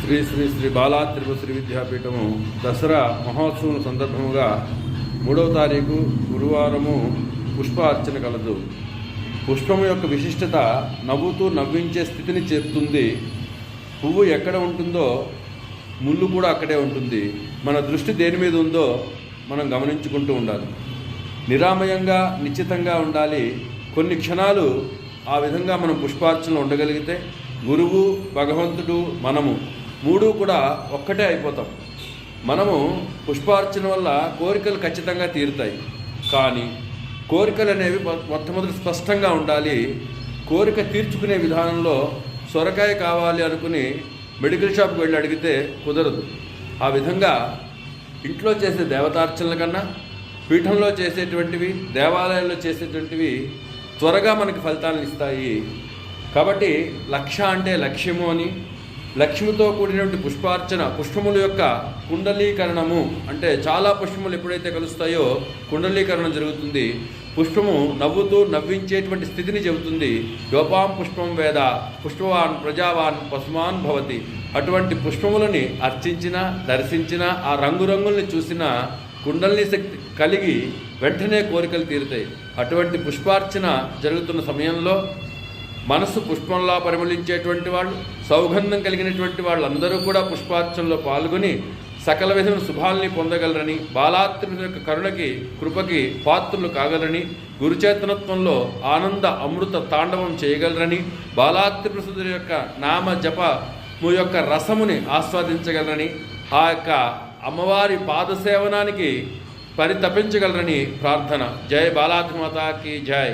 శ్రీ శ్రీ శ్రీ బాలా త్రిపుర శ్రీ విద్యాపీఠము దసరా మహోత్సవం సందర్భముగా 3వ తారీఖు గురువారము పుష్పార్చన కలదు. పుష్పము యొక్క విశిష్టత నవ్వుతూ నవ్వించే స్థితిని చెప్తుంది. పువ్వు ఎక్కడ ఉంటుందో ముళ్ళు కూడా అక్కడే ఉంటుంది. మన దృష్టి దేని మీద ఉందో మనం గమనించుకుంటూ ఉండాలి. నిరామయంగా నిశ్చితంగా ఉండాలి. కొన్ని క్షణాలు ఆ విధంగా మనం పుష్పార్చనలో ఉండగలిగితే గురువు, భగవంతుడు, మనము మూడు కూడా ఒక్కటే అయిపోతాం. మనము పుష్పార్చన వల్ల కోరికలు ఖచ్చితంగా తీరుతాయి. కానీ కోరికలు అనేవి మొట్టమొదటి స్పష్టంగా ఉండాలి. కోరిక తీర్చుకునే విధానంలో సొరకాయ కావాలి అనుకుని మెడికల్ షాప్కి వెళ్ళి అడిగితే కుదరదు. ఆ విధంగా ఇంట్లో చేసే దేవతార్చనల కన్నా పీఠంలో చేసేటువంటివి, దేవాలయాల్లో చేసేటువంటివి త్వరగా మనకి ఫలితాలను ఇస్తాయి. కాబట్టి లక్ష అంటే లక్ష్యము అని, లక్ష్మితో కూడినటువంటి పుష్పార్చన, పుష్పముల యొక్క కుండలీకరణము అంటే చాలా పుష్పములు ఎప్పుడైతే కలుస్తాయో కుండలీకరణం జరుగుతుంది. పుష్పము నవ్వుతూ నవ్వించేటువంటి స్థితిని చెబుతుంది. యోపాం పుష్పం వేద పుష్పవాన్ ప్రజావాన్ పశుమాన్ భవతి. అటువంటి పుష్పములని అర్చించిన, దర్శించిన, ఆ రంగురంగుల్ని చూసిన కుండలిని శక్తి కలిగి వెంటనే కోరికలు తీరుతాయి. అటువంటి పుష్పార్చన జరుగుతున్న సమయంలో మనసు పుష్పంలా పరిమళించేటువంటి వాళ్ళు, సౌగంధం కలిగినటువంటి వాళ్ళందరూ కూడా పుష్పార్చనలో పాల్గొని సకల విధమైన శుభాల్ని పొందగలరని, బాలాత్రి యొక్క కరుణకి, కృపకి పాత్రులు కాగలరని, గురుచేతనత్వంలో ఆనంద అమృత తాండవం చేయగలరని, బాలాత్రి ప్రసుదుల యొక్క నామ జపము యొక్క రసముని ఆస్వాదించగలరని, ఆ యొక్క అమ్మవారి పాదసేవనానికి పరితపించగలరని ప్రార్థన. జై బాలాత్రి మాతాకి జై.